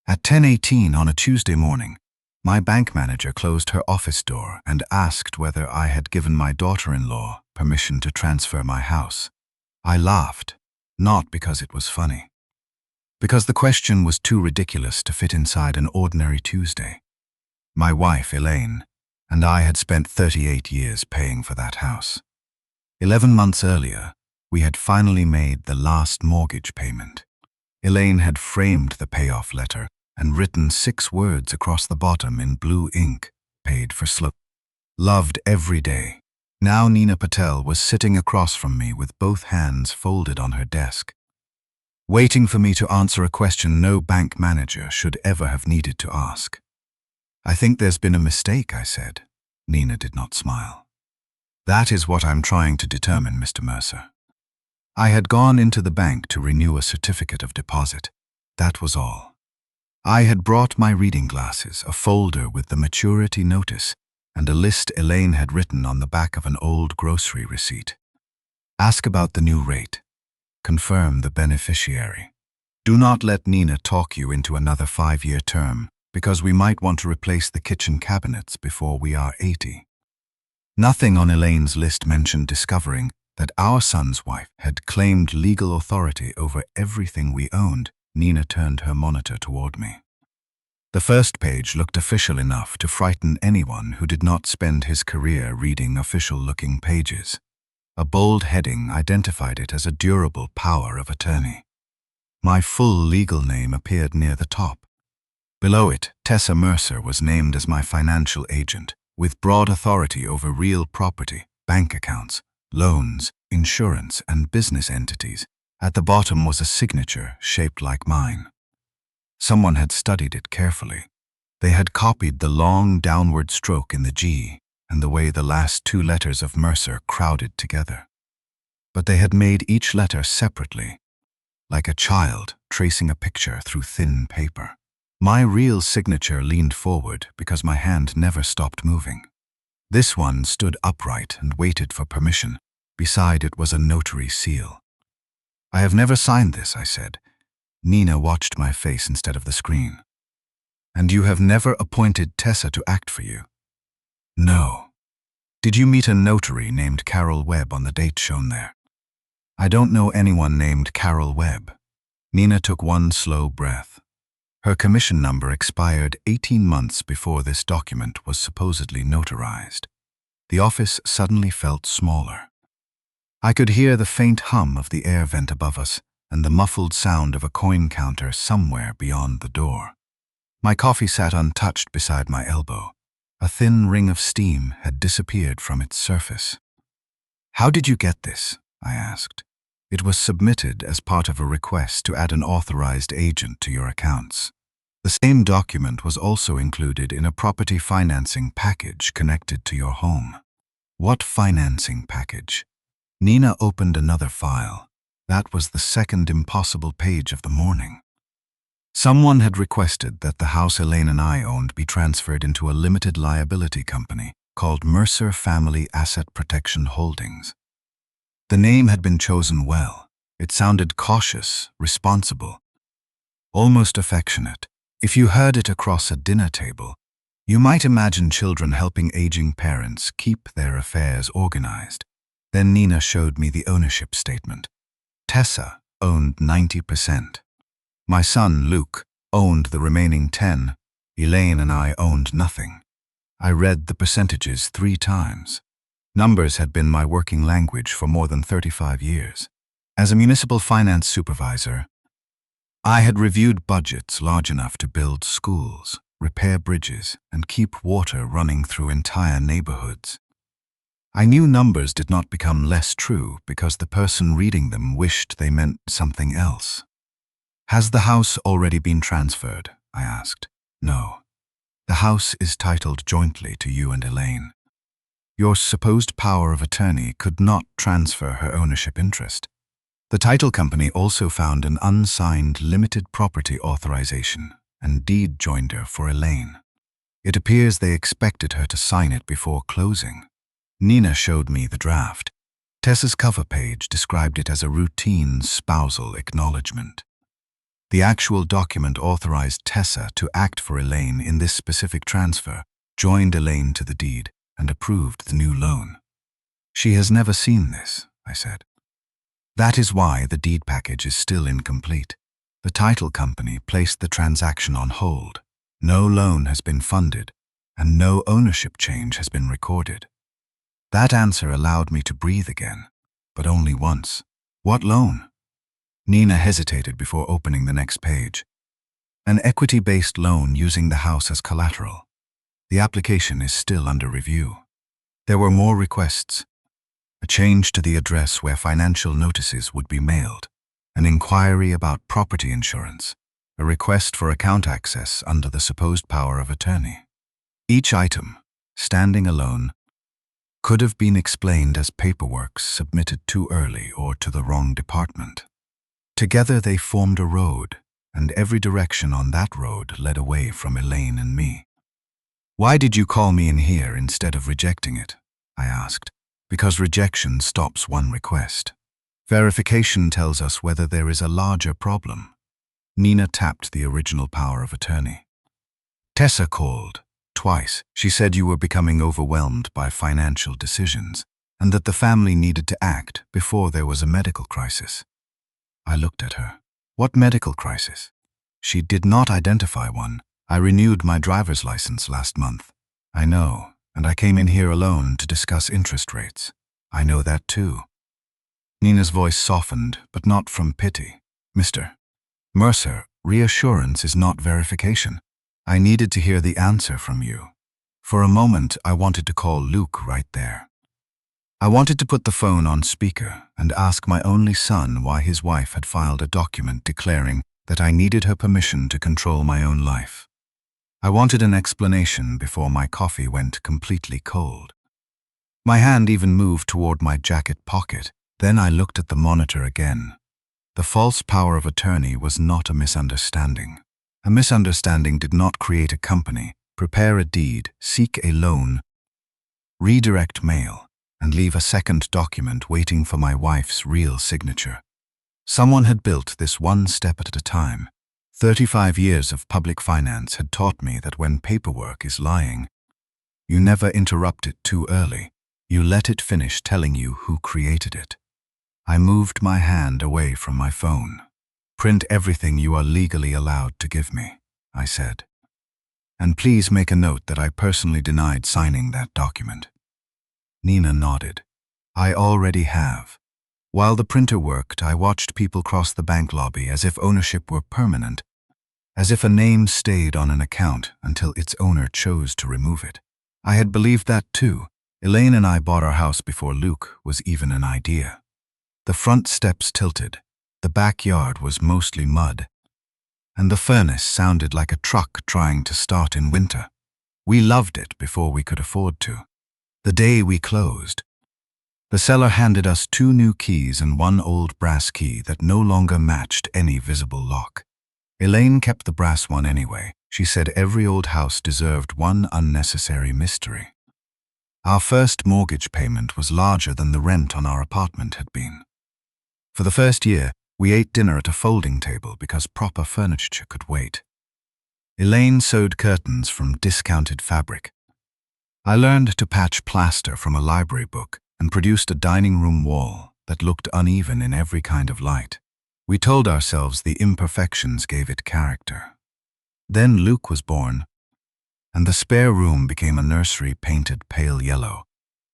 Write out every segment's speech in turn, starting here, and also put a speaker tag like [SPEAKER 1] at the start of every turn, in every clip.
[SPEAKER 1] At 10:18 on a Tuesday morning, my bank manager closed her office door and asked whether I had given my daughter-in-law permission to transfer my house. I laughed, not because it was funny, because the question was too ridiculous to fit inside an ordinary Tuesday. My wife, Elaine, and I had spent 38 years paying for that house. 11 months earlier, we had finally made the last mortgage payment. Elaine had framed the payoff letter and written 6 words across the bottom in blue ink, paid for slow. Loved every day. Now Nina Patel was sitting across from me with both hands folded on her desk, waiting for me to answer a question no bank manager should ever have needed to ask. "I think there's been a mistake," I said. Nina did not smile. "That is what I'm trying to determine, Mr. Mercer." I had gone into the bank to renew a certificate of deposit. That was all. I had brought my reading glasses, a folder with the maturity notice, and a list Elaine had written on the back of an old grocery receipt. Ask about the new rate. Confirm the beneficiary. Do not let Nina talk you into another 5-year term, because we might want to replace the kitchen cabinets before we are 80. Nothing on Elaine's list mentioned discovering that our son's wife had claimed legal authority over everything we owned. Nina turned her monitor toward me. The first page looked official enough to frighten anyone who did not spend his career reading official-looking pages. A bold heading identified it as a durable power of attorney. My full legal name appeared near the top. Below it, Tessa Mercer was named as my financial agent, with broad authority over real property, bank accounts, loans, insurance, and business entities. At the bottom was a signature shaped like mine. Someone had studied it carefully. They had copied the long downward stroke in the G and the way the last 2 letters of Mercer crowded together. But they had made each letter separately, like a child tracing a picture through thin paper. My real signature leaned forward because my hand never stopped moving. This one stood upright and waited for permission. Beside it was a notary seal. "I have never signed this," I said. Nina watched my face instead of the screen. "And you have never appointed Tessa to act for you?" "No." "Did you meet a notary named Carol Webb on the date shown there?" "I don't know anyone named Carol Webb." Nina took one slow breath. Her commission number expired 18 months before this document was supposedly notarized. The office suddenly felt smaller. I could hear the faint hum of the air vent above us and the muffled sound of a coin counter somewhere beyond the door. My coffee sat untouched beside my elbow. A thin ring of steam had disappeared from its surface. "How did you get this?" I asked. "It was submitted as part of a request to add an authorized agent to your accounts." The same document was also included in a property financing package connected to your home. "What financing package?" Nina opened another file. That was the second impossible page of the morning. Someone had requested that the house Elaine and I owned be transferred into a limited liability company called Mercer Family Asset Protection Holdings. The name had been chosen well. It sounded cautious, responsible, almost affectionate. If you heard it across a dinner table, you might imagine children helping aging parents keep their affairs organized. Then Nina showed me the ownership statement. Tessa owned 90%. My son, Luke, owned the remaining 10. Elaine and I owned nothing. I read the percentages 3 times. Numbers had been my working language for more than 35 years. As a municipal finance supervisor, I had reviewed budgets large enough to build schools, repair bridges, and keep water running through entire neighborhoods. I knew numbers did not become less true because the person reading them wished they meant something else. "Has the house already been transferred?" I asked. "No. The house is titled jointly to you and Elaine. Your supposed power of attorney could not transfer her ownership interest. The title company also found an unsigned limited property authorization and deed joinder for Elaine. It appears they expected her to sign it before closing." Nina showed me the draft. Tessa's cover page described it as a routine spousal acknowledgement. The actual document authorized Tessa to act for Elaine in this specific transfer, joined Elaine to the deed, and approved the new loan. She has never seen this, I said. That is why the deed package is still incomplete. The title company placed the transaction on hold. No loan has been funded, and no ownership change has been recorded. That answer allowed me to breathe again, but only once. What loan? Nina hesitated before opening the next page. An equity-based loan using the house as collateral. The application is still under review. There were more requests. A change to the address where financial notices would be mailed, an inquiry about property insurance, a request for account access under the supposed power of attorney. Each item, standing alone, could have been explained as paperwork submitted too early or to the wrong department. Together they formed a road, and every direction on that road led away from Elaine and me. "Why did you call me in here instead of rejecting it?" I asked. "Because rejection stops one request. Verification tells us whether there is a larger problem." Nina tapped the original power of attorney. "Tessa called. Twice. She said you were becoming overwhelmed by financial decisions, and that the family needed to act before there was a medical crisis." I looked at her. "What medical crisis?" She did not identify one. "I renewed my driver's license last month." "I know, and I came in here alone to discuss interest rates." "I know that too." Nina's voice softened, but not from pity. "Mr. Mercer, reassurance is not verification. I needed to hear the answer from you. For a moment, I wanted to call Luke right there. I wanted to put the phone on speaker and ask my only son why his wife had filed a document declaring that I needed her permission to control my own life. I wanted an explanation before my coffee went completely cold. My hand even moved toward my jacket pocket. Then I looked at the monitor again. The false power of attorney was not a misunderstanding. A misunderstanding did not create a company, prepare a deed, seek a loan, redirect mail, and leave a second document waiting for my wife's real signature. Someone had built this one step at a time. 35 years of public finance had taught me that when paperwork is lying, you never interrupt it too early. You let it finish telling you who created it. I moved my hand away from my phone. "Print everything you are legally allowed to give me," I said. "And please make a note that I personally denied signing that document." Nina nodded. "I already have." While the printer worked, I watched people cross the bank lobby as if ownership were permanent, as if a name stayed on an account until its owner chose to remove it. I had believed that too. Elaine and I bought our house before Luke was even an idea. The front steps tilted. The backyard was mostly mud, and the furnace sounded like a truck trying to start in winter. We loved it before we could afford to. The day we closed, the seller handed us 2 new keys and 1 old brass key that no longer matched any visible lock. Elaine kept the brass one anyway. She said every old house deserved one unnecessary mystery. Our first mortgage payment was larger than the rent on our apartment had been. For the first year, we ate dinner at a folding table because proper furniture could wait. Elaine sewed curtains from discounted fabric. I learned to patch plaster from a library book and produced a dining room wall that looked uneven in every kind of light. We told ourselves the imperfections gave it character. Then Luke was born, and the spare room became a nursery painted pale yellow,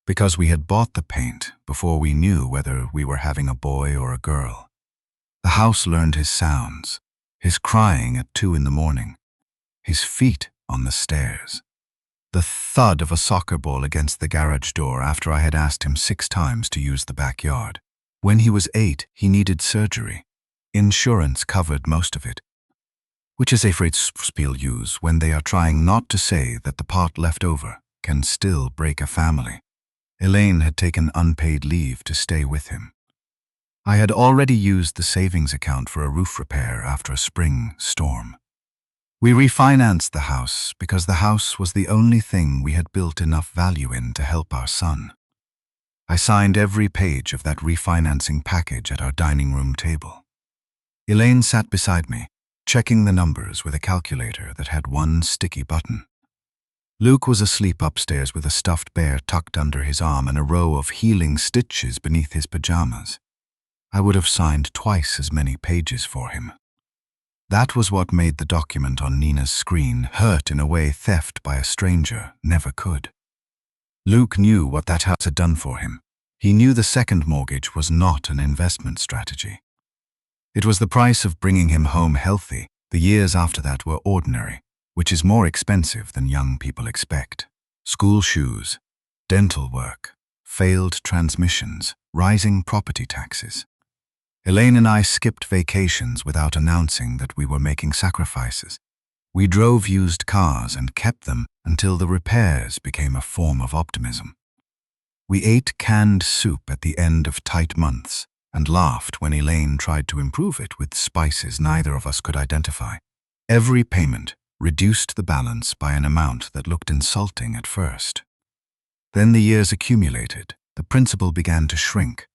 [SPEAKER 1] because we had bought the paint before we knew whether we were having a boy or a girl. The house learned his sounds, his crying at 2 in the morning, his feet on the stairs, the thud of a soccer ball against the garage door after I had asked him 6 times to use the backyard. When he was 8, he needed surgery. Insurance covered most of it, which is a phrase people use when they are trying not to say that the part left over can still break a family. Elaine had taken unpaid leave to stay with him. I had already used the savings account for a roof repair after a spring storm. We refinanced the house because the house was the only thing we had built enough value in to help our son. I signed every page of that refinancing package at our dining room table. Elaine sat beside me, checking the numbers with a calculator that had one sticky button. Luke was asleep upstairs with a stuffed bear tucked under his arm and a row of healing stitches beneath his pajamas. I would have signed twice as many pages for him. That was what made the document on Nina's screen hurt in a way theft by a stranger never could. Luke knew what that house had done for him. He knew the second mortgage was not an investment strategy. It was the price of bringing him home healthy. The years after that were ordinary, which is more expensive than young people expect. School shoes, dental work, failed transmissions, rising property taxes. Elaine and I skipped vacations without announcing that we were making sacrifices. We drove used cars and kept them until the repairs became a form of optimism. We ate canned soup at the end of tight months and laughed when Elaine tried to improve it with spices neither of us could identify. Every payment reduced the balance by an amount that looked insulting at first. Then the years accumulated. The principal began to shrink.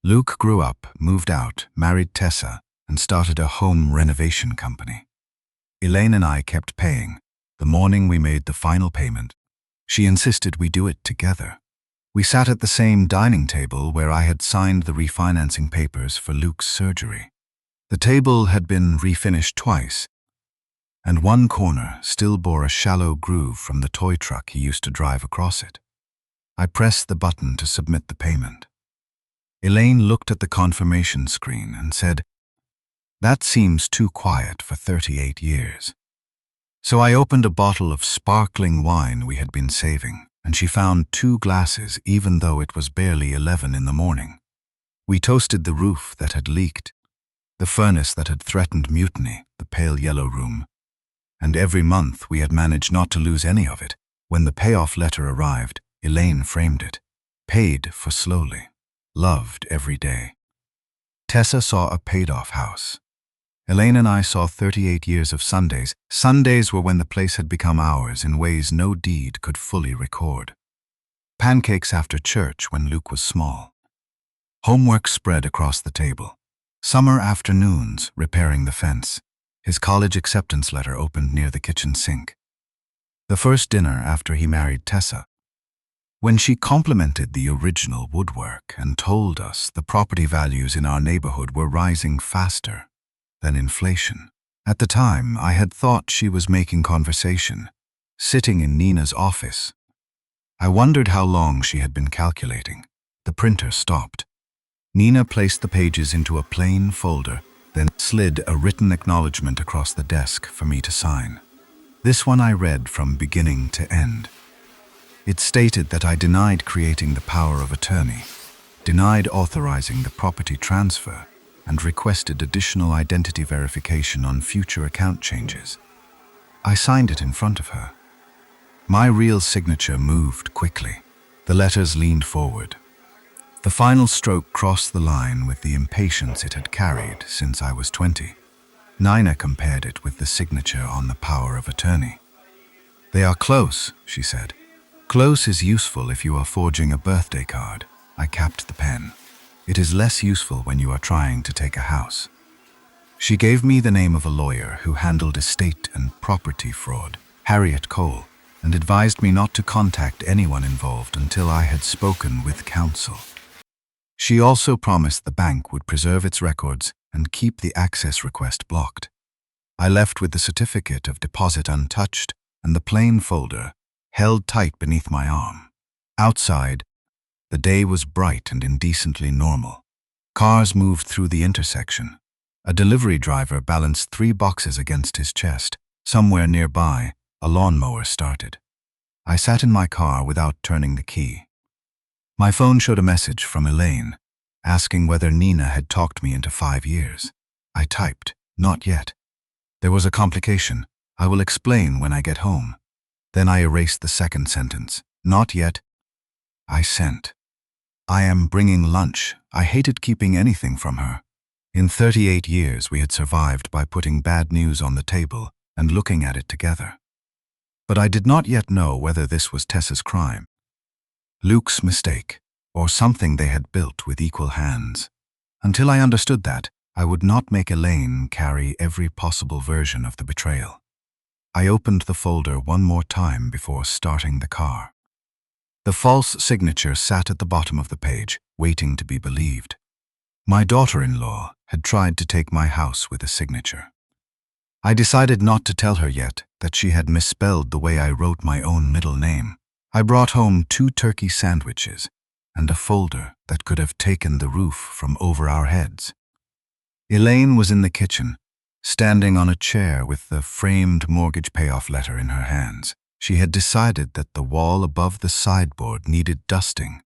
[SPEAKER 1] Luke grew up, moved out, married Tessa, and started a home renovation company. Elaine and I kept paying. The morning we made the final payment, she insisted we do it together. We sat at the same dining table where I had signed the refinancing papers for Luke's surgery. The table had been refinished twice, and one corner still bore a shallow groove from the toy truck he used to drive across it. I pressed the button to submit the payment. Elaine looked at the confirmation screen and said, "That seems too quiet for 38 years." So I opened a bottle of sparkling wine we had been saving, and she found 2 glasses even though it was barely 11 in the morning. We toasted the roof that had leaked, the furnace that had threatened mutiny, the pale yellow room. And every month we had managed not to lose any of it. When the payoff letter arrived, Elaine framed it. Paid for slowly. Loved every day. Tessa saw a paid-off house. Elaine and I saw 38 years of Sundays. Sundays were when the place had become ours in ways no deed could fully record. Pancakes after church when Luke was small. Homework spread across the table. Summer afternoons repairing the fence. His college acceptance letter opened near the kitchen sink. The first dinner after he married Tessa. When she complimented the original woodwork and told us the property values in our neighborhood were rising faster than inflation. At the time, I had thought she was making conversation, sitting in Nina's office. I wondered how long she had been calculating. The printer stopped. Nina placed the pages into a plain folder, then slid a written acknowledgement across the desk for me to sign. This one I read from beginning to end. It stated that I denied creating the power of attorney, denied authorizing the property transfer, and requested additional identity verification on future account changes. I signed it in front of her. My real signature moved quickly. The letters leaned forward. The final stroke crossed the line with the impatience it had carried since I was 20. Nina compared it with the signature on the power of attorney. "They are close," she said. "Close is useful if you are forging a birthday card." I capped the pen. "It is less useful when you are trying to take a house." She gave me the name of a lawyer who handled estate and property fraud, Harriet Cole, and advised me not to contact anyone involved until I had spoken with counsel. She also promised the bank would preserve its records and keep the access request blocked. I left with the certificate of deposit untouched and the plain folder held tight beneath my arm. Outside, the day was bright and indecently normal. Cars moved through the intersection. A delivery driver balanced 3 boxes against his chest. Somewhere nearby, a lawnmower started. I sat in my car without turning the key. My phone showed a message from Elaine, asking whether Nina had talked me into 5 years. I typed, "Not yet. There was a complication. I will explain when I get home." Then I erased the second sentence. "Not yet." I sent. "I am bringing lunch." I hated keeping anything from her. In 38 years, we had survived by putting bad news on the table and looking at it together. But I did not yet know whether this was Tessa's crime, Luke's mistake, or something they had built with equal hands. Until I understood that, I would not make Elaine carry every possible version of the betrayal. I opened the folder one more time before starting the car. The false signature sat at the bottom of the page, waiting to be believed. My daughter-in-law had tried to take my house with a signature. I decided not to tell her yet that she had misspelled the way I wrote my own middle name. I brought home 2 turkey sandwiches and a folder that could have taken the roof from over our heads. Elaine was in the kitchen, standing on a chair with the framed mortgage payoff letter in her hands. She had decided that the wall above the sideboard needed dusting,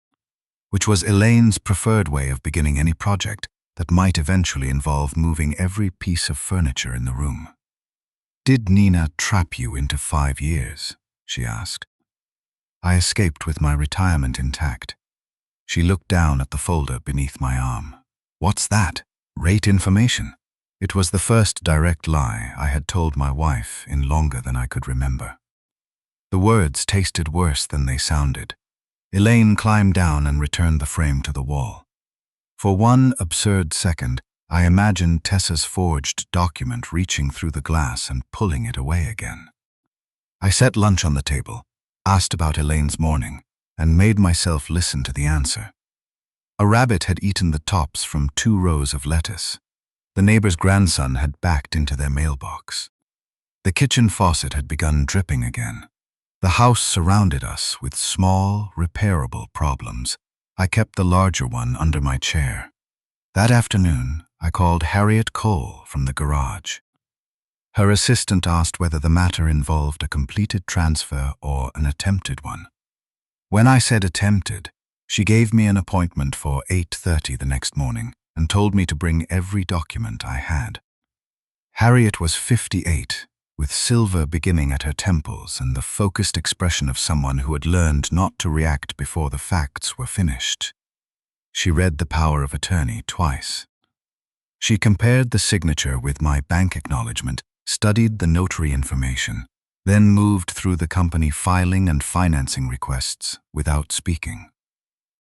[SPEAKER 1] which was Elaine's preferred way of beginning any project that might eventually involve moving every piece of furniture in the room. "Did Nina trap you into 5 years?" she asked. I escaped with my retirement intact. She looked down at the folder beneath my arm. "What's that? Rate information." It was the first direct lie I had told my wife in longer than I could remember. The words tasted worse than they sounded. Elaine climbed down and returned the frame to the wall. For one absurd second, I imagined Tessa's forged document reaching through the glass and pulling it away again. I set lunch on the table, asked about Elaine's morning, and made myself listen to the answer. A rabbit had eaten the tops from 2 rows of lettuce. The neighbor's grandson had backed into their mailbox. The kitchen faucet had begun dripping again. The house surrounded us with small, repairable problems. I kept the larger one under my chair. That afternoon, I called Harriet Cole from the garage. Her assistant asked whether the matter involved a completed transfer or an attempted one. When I said attempted, she gave me an appointment for 8:30 the next morning and told me to bring every document I had. Harriet was 58, with silver beginning at her temples and the focused expression of someone who had learned not to react before the facts were finished. She read the power of attorney twice. She compared the signature with my bank acknowledgement, studied the notary information, then moved through the company filing and financing requests without speaking.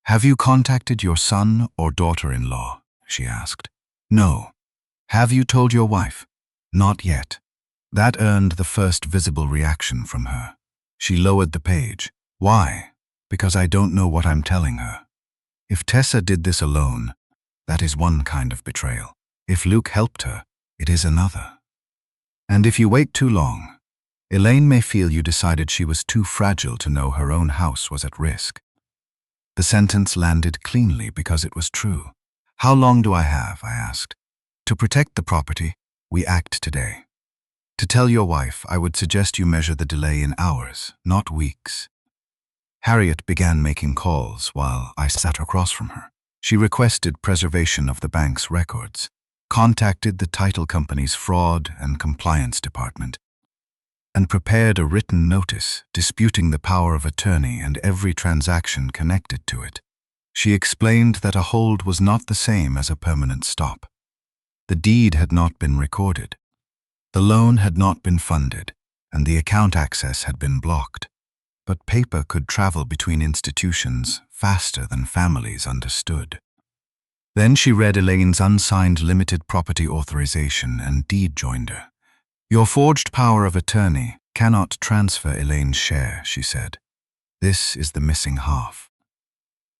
[SPEAKER 1] "Have you contacted your son or daughter-in-law?" she asked. "No." "Have you told your wife?" "Not yet." That earned the first visible reaction from her. She lowered the page. "Why?" "Because I don't know what I'm telling her. If Tessa did this alone, that is one kind of betrayal. If Luke helped her, it is another. And if you wait too long, Elaine may feel you decided she was too fragile to know her own house was at risk." The sentence landed cleanly because it was true. "How long do I have?" I asked. "To protect the property, we act today. To tell your wife, I would suggest you measure the delay in hours, not weeks." Harriet began making calls while I sat across from her. She requested preservation of the bank's records, contacted the title company's fraud and compliance department, and prepared a written notice disputing the power of attorney and every transaction connected to it. She explained that a hold was not the same as a permanent stop. The deed had not been recorded. The loan had not been funded, and the account access had been blocked. But paper could travel between institutions faster than families understood. Then she read Elaine's unsigned limited property authorization and deed joinder. "Your forged power of attorney cannot transfer Elaine's share," she said. "This is the missing half."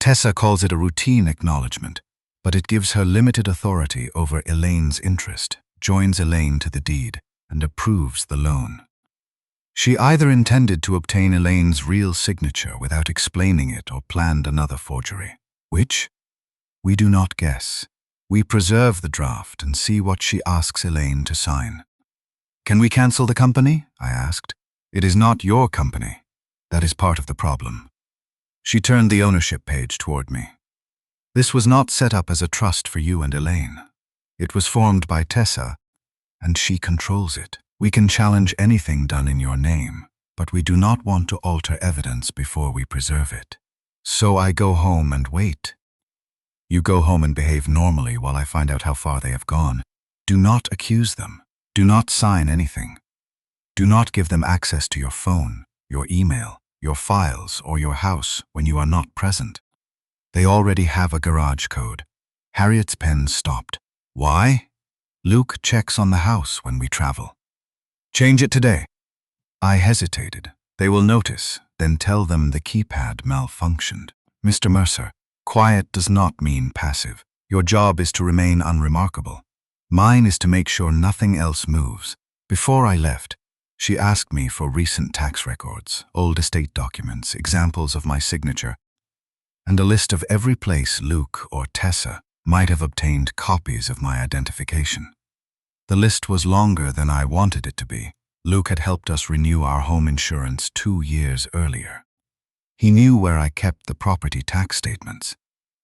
[SPEAKER 1] Tessa calls it a routine acknowledgement, but it gives her limited authority over Elaine's interest, joins Elaine to the deed, and approves the loan. She either intended to obtain Elaine's real signature without explaining it or planned another forgery. Which? We do not guess. We preserve the draft and see what she asks Elaine to sign. "Can we cancel the company?" I asked. "It is not your company. That is part of the problem." She turned the ownership page toward me. "This was not set up as a trust for you and Elaine. It was formed by Tessa, and she controls it. We can challenge anything done in your name, but we do not want to alter evidence before we preserve it. So I go home and wait. You go home and behave normally while I find out how far they have gone. Do not accuse them. Do not sign anything. Do not give them access to your phone, your email, your files, or your house when you are not present. They already have a garage code." Harriet's pen stopped. "Why?" Luke checks on the house when we travel. Change it today. I hesitated. They will notice, then tell them the keypad malfunctioned. Mr. Mercer, quiet does not mean passive. Your job is to remain unremarkable. Mine is to make sure nothing else moves. Before I left, she asked me for recent tax records, old estate documents, examples of my signature, and a list of every place Luke or Tessa might have obtained copies of my identification. The list was longer than I wanted it to be. Luke had helped us renew our home insurance 2 years earlier. He knew where I kept the property tax statements.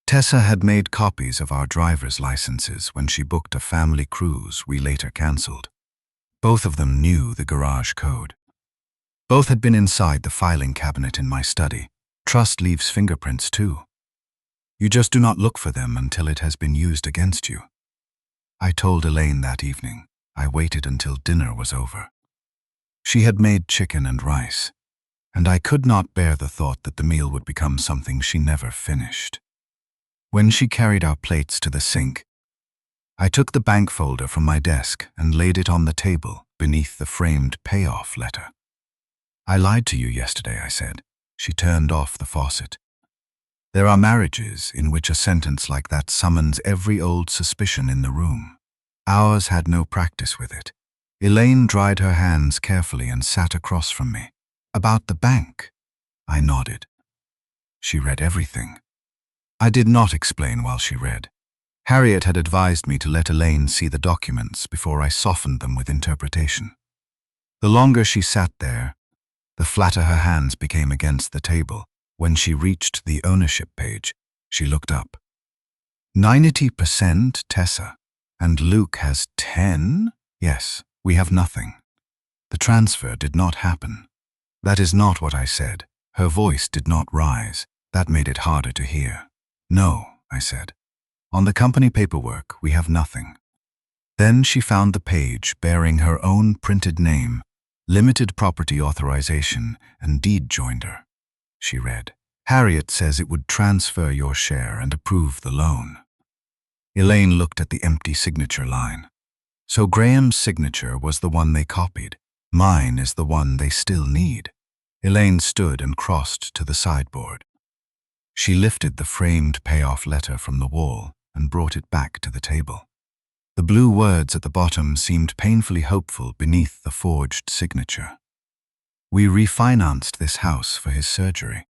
[SPEAKER 1] Tessa had made copies of our driver's licenses when she booked a family cruise we later cancelled. Both of them knew the garage code. Both had been inside the filing cabinet in my study. Trust leaves fingerprints too. You just do not look for them until it has been used against you. I told Elaine that evening. I waited until dinner was over. She had made chicken and rice, and I could not bear the thought that the meal would become something she never finished. When she carried our plates to the sink, I took the bank folder from my desk and laid it on the table beneath the framed payoff letter. I lied to you yesterday, I said. She turned off the faucet. There are marriages in which a sentence like that summons every old suspicion in the room. Ours had no practice with it. Elaine dried her hands carefully and sat across from me. About the bank? I nodded. She read everything. I did not explain while she read. Harriet had advised me to let Elaine see the documents before I softened them with interpretation. The longer she sat there, the flatter her hands became against the table. When she reached the ownership page, she looked up. 90% Tessa, and Luke has 10? Yes, we have nothing. The transfer did not happen. That is not what I said. Her voice did not rise. That made it harder to hear. No, I said. On the company paperwork, we have nothing. Then she found the page bearing her own printed name, limited property authorization, and deed joinder. She read, Harriet says it would transfer your share and approve the loan. Elaine looked at the empty signature line. So Graham's signature was the one they copied. Mine is the one they still need. Elaine stood and crossed to the sideboard. She lifted the framed payoff letter from the wall and brought it back to the table. The blue words at the bottom seemed painfully hopeful beneath the forged signature. We refinanced this house for his surgery.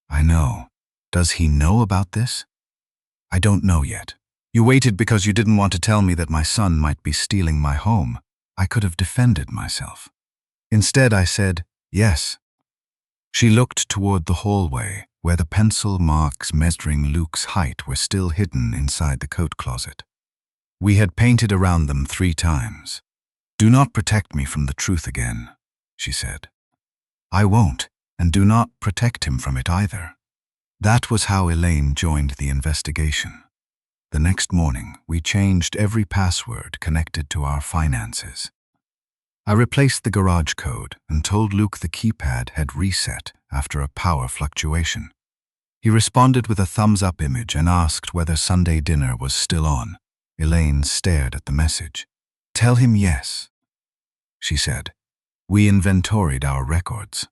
[SPEAKER 1] I know. Does he know about this? I don't know yet. You waited because you didn't want to tell me that my son might be stealing my home. I could have defended myself. Instead, I said, yes. She looked toward the hallway, where the pencil marks measuring Luke's height were still hidden inside the coat closet. We had painted around them 3 times. Do not protect me from the truth again, she said. I won't, and do not protect him from it either. That was how Elaine joined the investigation. The next morning, we changed every password connected to our finances. I replaced the garage code and told Luke the keypad had reset after a power fluctuation. He responded with a thumbs-up image and asked whether Sunday dinner was still on. Elaine stared at the message. Tell him yes, she said. We inventoried our records.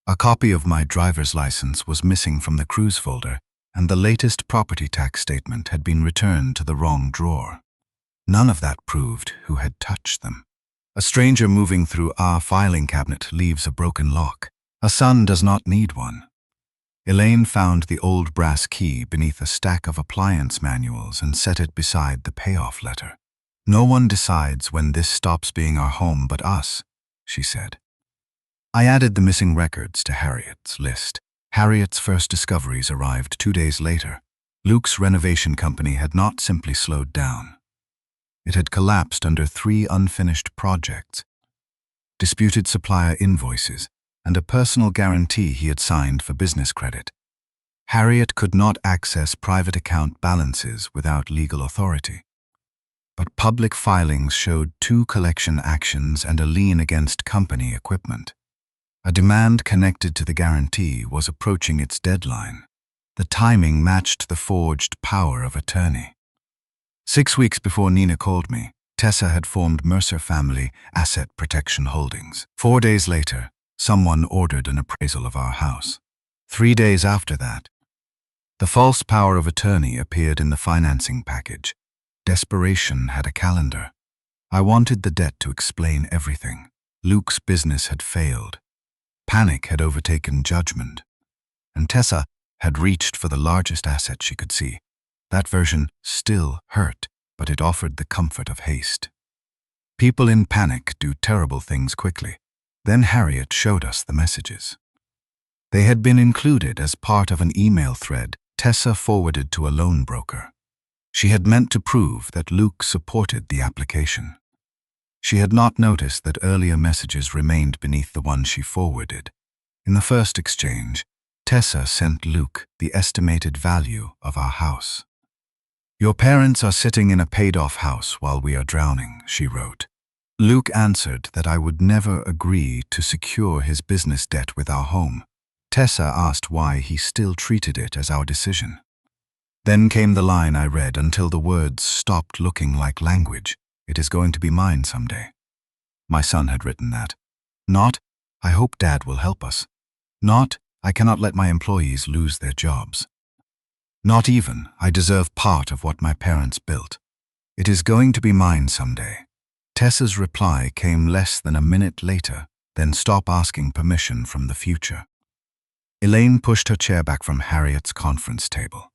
[SPEAKER 1] A copy of my driver's license was missing from the cruise folder, and the latest property tax statement had been returned to the wrong drawer. None of that proved who had touched them. A stranger moving through our filing cabinet leaves a broken lock. A son does not need one. Elaine found the old brass key beneath a stack of appliance manuals and set it beside the payoff letter. No one decides when this stops being our home but us, she said. I added the missing records to Harriet's list. Harriet's first discoveries arrived 2 days later. Luke's renovation company had not simply slowed down. It had collapsed under 3 unfinished projects, disputed supplier invoices, and a personal guarantee he had signed for business credit. Harriet could not access private account balances without legal authority. But public filings showed 2 collection actions and a lien against company equipment. A demand connected to the guarantee was approaching its deadline. The timing matched the forged power of attorney. 6 weeks before Nina called me, Tessa had formed Mercer Family Asset Protection Holdings. 4 days later, someone ordered an appraisal of our house. 3 days after that, the false power of attorney appeared in the financing package. Desperation had a calendar. I wanted the debt to explain everything. Luke's business had failed. Panic had overtaken judgment. And Tessa had reached for the largest asset she could see. That version still hurt, but it offered the comfort of haste. People in panic do terrible things quickly. Then Harriet showed us the messages. They had been included as part of an email thread Tessa forwarded to a loan broker. She had meant to prove that Luke supported the application. She had not noticed that earlier messages remained beneath the one she forwarded. In the first exchange, Tessa sent Luke the estimated value of our house. "Your parents are sitting in a paid-off house while we are drowning," she wrote. Luke answered that I would never agree to secure his business debt with our home. Tessa asked why he still treated it as our decision. Then came the line I read until the words stopped looking like language. "It is going to be mine someday." My son had written that. Not, "I hope Dad will help us." Not, "I cannot let my employees lose their jobs." Not even, "I deserve part of what my parents built." "It is going to be mine someday." Tessa's reply came less than a minute later, then stop asking permission from the future. Elaine pushed her chair back from Harriet's conference table.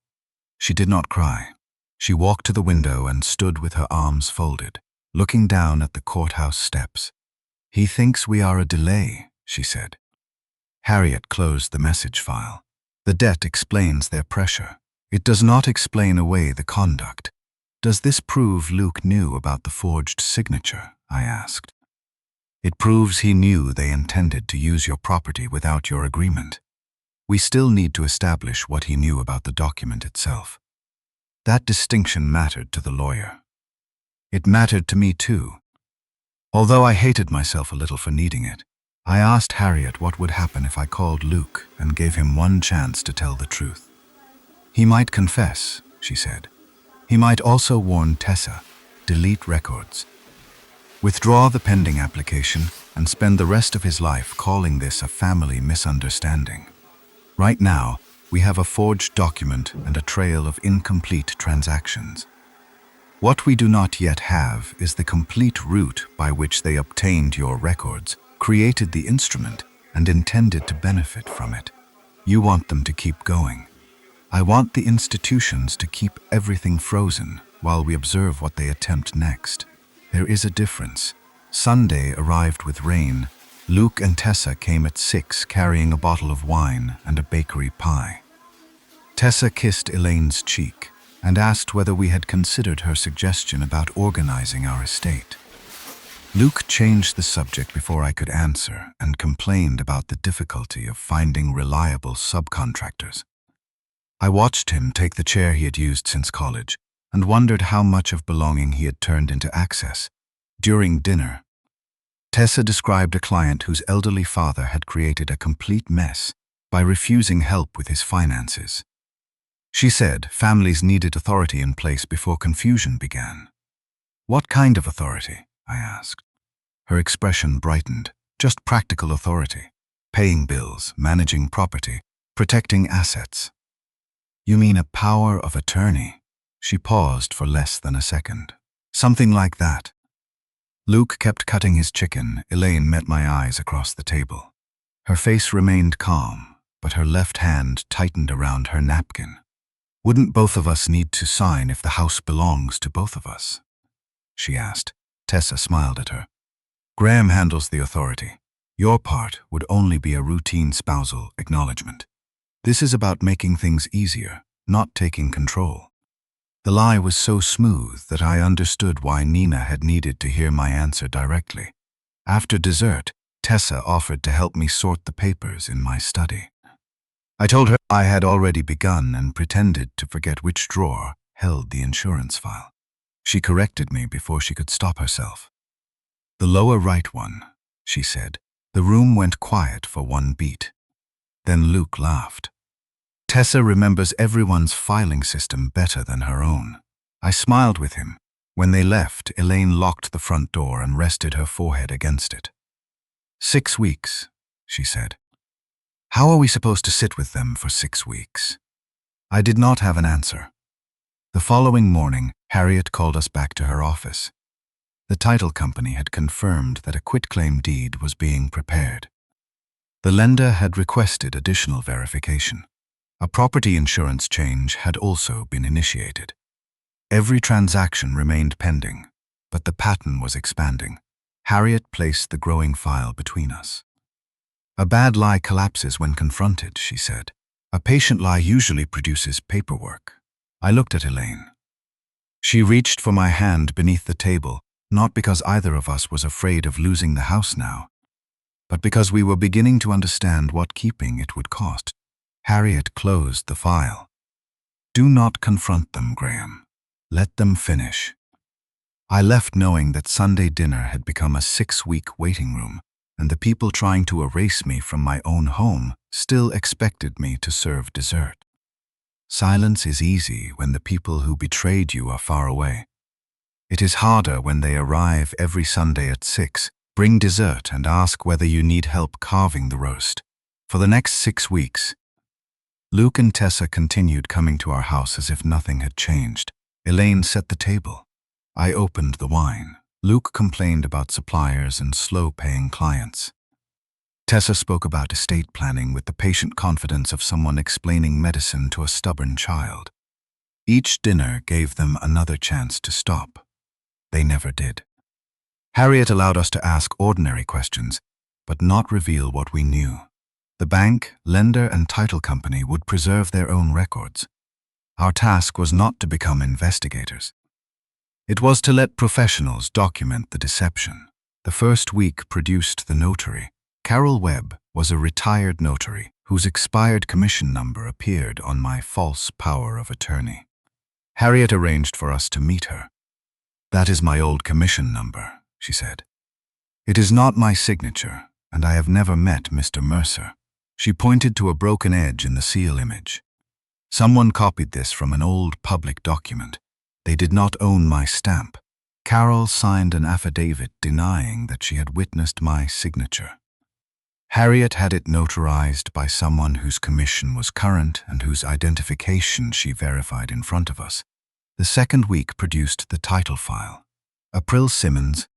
[SPEAKER 1] She did not cry. She walked to the window and stood with her arms folded, looking down at the courthouse steps. "He thinks we are a delay," she said. Harriet closed the message file. "The debt explains their pressure. It does not explain away the conduct." "Does this prove Luke knew about the forged signature?" I asked. "It proves he knew they intended to use your property without your agreement. We still need to establish what he knew about the document itself." That distinction mattered to the lawyer. It mattered to me too. Although I hated myself a little for needing it, I asked Harriet what would happen if I called Luke and gave him one chance to tell the truth. "He might confess," she said. "He might also warn Tessa, delete records, withdraw the pending application, and spend the rest of his life calling this a family misunderstanding. Right now, we have a forged document and a trail of incomplete transactions. What we do not yet have is the complete route by which they obtained your records, created the instrument, and intended to benefit from it. You want them to keep going. I want the institutions to keep everything frozen while we observe what they attempt next. There is a difference. Sunday arrived with rain. Luke and Tessa came at 6 carrying a bottle of wine and a bakery pie. Tessa kissed Elaine's cheek and asked whether we had considered her suggestion about organizing our estate. Luke changed the subject before I could answer and complained about the difficulty of finding reliable subcontractors. I watched him take the chair he had used since college and wondered how much of belonging he had turned into access. During dinner, Tessa described a client whose elderly father had created a complete mess by refusing help with his finances. She said families needed authority in place before confusion began. "What kind of authority?" I asked. Her expression brightened. "Just practical authority. Paying bills, managing property, protecting assets." "You mean a power of attorney?" She paused for less than a second. "Something like that." Luke kept cutting his chicken. Elaine met my eyes across the table. Her face remained calm, but her left hand tightened around her napkin. "Wouldn't both of us need to sign if the house belongs to both of us?" she asked. Tessa smiled at her. "Graham handles the authority. Your part would only be a routine spousal acknowledgement. This is about making things easier, not taking control." The lie was so smooth that I understood why Nina had needed to hear my answer directly. After dessert, Tessa offered to help me sort the papers in my study. I told her I had already begun and pretended to forget which drawer held the insurance file. She corrected me before she could stop herself. "The lower right one," she said. The room went quiet for one beat. Then Luke laughed. "Tessa remembers everyone's filing system better than her own." I smiled with him. When they left, Elaine locked the front door and rested her forehead against it. 6 weeks, she said. How are we supposed to sit with them for 6 weeks? I did not have an answer. The following morning, Harriet called us back to her office. The title company had confirmed that a quitclaim deed was being prepared. The lender had requested additional verification. A property insurance change had also been initiated. Every transaction remained pending, but the pattern was expanding. Harriet placed the growing file between us. A bad lie collapses when confronted, she said. A patient lie usually produces paperwork. I looked at Elaine. She reached for my hand beneath the table, not because either of us was afraid of losing the house now, but because we were beginning to understand what keeping it would cost. Harriet closed the file. Do not confront them, Graham. Let them finish. I left knowing that Sunday dinner had become a 6-week waiting room, and the people trying to erase me from my own home still expected me to serve dessert. Silence is easy when the people who betrayed you are far away. It is harder when they arrive every Sunday at 6, bring dessert, and ask whether you need help carving the roast. For the next 6 weeks, Luke and Tessa continued coming to our house as if nothing had changed. Elaine set the table. I opened the wine. Luke complained about suppliers and slow-paying clients. Tessa spoke about estate planning with the patient confidence of someone explaining medicine to a stubborn child. Each dinner gave them another chance to stop. They never did. Harriet allowed us to ask ordinary questions, but not reveal what we knew. The bank, lender, and title company would preserve their own records. Our task was not to become investigators. It was to let professionals document the deception. The first week produced the notary. Carol Webb was a retired notary whose expired commission number appeared on my false power of attorney. Harriet arranged for us to meet her. That is my old commission number, she said. It is not my signature, and I have never met Mr. Mercer. She pointed to a broken edge in the seal image. Someone copied this from an old public document. They did not own my stamp. Carol signed an affidavit denying that she had witnessed my signature. Harriet had it notarized by someone whose commission was current and whose identification she verified in front of us. The second week produced the title file. April Simmons,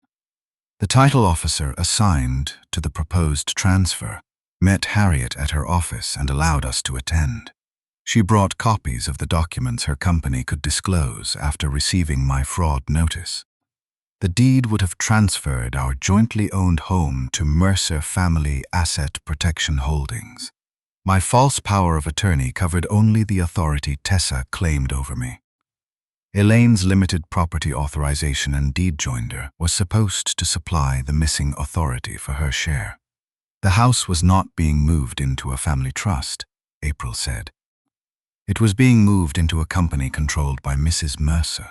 [SPEAKER 1] the title officer assigned to the proposed transfer, met Harriet at her office and allowed us to attend. She brought copies of the documents her company could disclose after receiving my fraud notice. The deed would have transferred our jointly owned home to Mercer Family Asset Protection Holdings. My false power of attorney covered only the authority Tessa claimed over me. Elaine's limited property authorization and deed joinder was supposed to supply the missing authority for her share. The house was not being moved into a family trust, April said. It was being moved into a company controlled by Mrs. Mercer.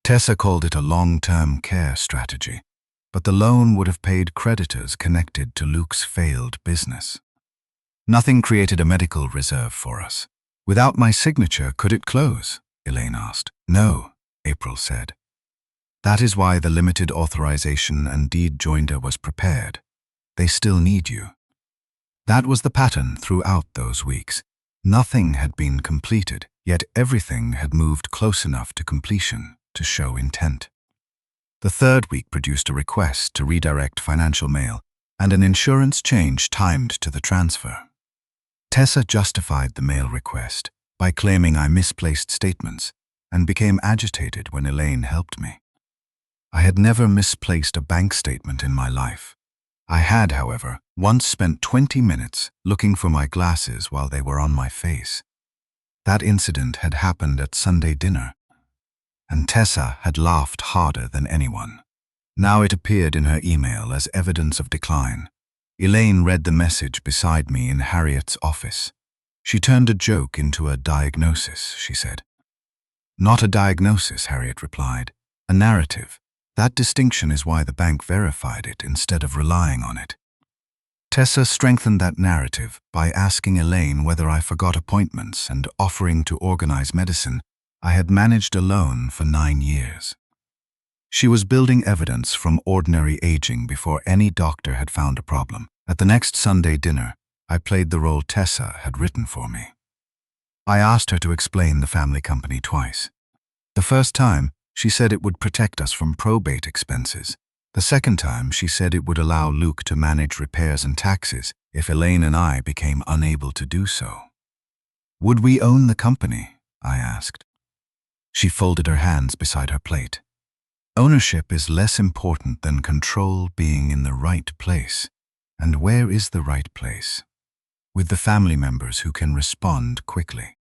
[SPEAKER 1] Tessa called it a long-term care strategy, but the loan would have paid creditors connected to Luke's failed business. Nothing created a medical reserve for us. Without my signature, could it close? Elaine asked. No, April said. That is why the limited authorization and deed joinder was prepared. They still need you. That was the pattern throughout those weeks. Nothing had been completed, yet everything had moved close enough to completion to show intent. The third week produced a request to redirect financial mail and an insurance change timed to the transfer. Tessa justified the mail request by claiming I misplaced statements and became agitated when Elaine helped me. I had never misplaced a bank statement in my life. I had, however, once spent 20 minutes looking for my glasses while they were on my face. That incident had happened at Sunday dinner, and Tessa had laughed harder than anyone. Now it appeared in her email as evidence of decline. Elaine read the message beside me in Harriet's office. She turned a joke into a diagnosis, she said. Not a diagnosis, Harriet replied. A narrative. That distinction is why the bank verified it instead of relying on it. Tessa strengthened that narrative by asking Elaine whether I forgot appointments and offering to organize medicine I had managed alone for 9 years. She was building evidence from ordinary aging before any doctor had found a problem. At the next Sunday dinner, I played the role Tessa had written for me. I asked her to explain the family company twice. The first time, she said it would protect us from probate expenses. The second time, she said it would allow Luke to manage repairs and taxes if Elaine and I became unable to do so. Would we own the company? I asked. She folded her hands beside her plate. Ownership is less important than control being in the right place. And where is the right place? With the family members who can respond quickly.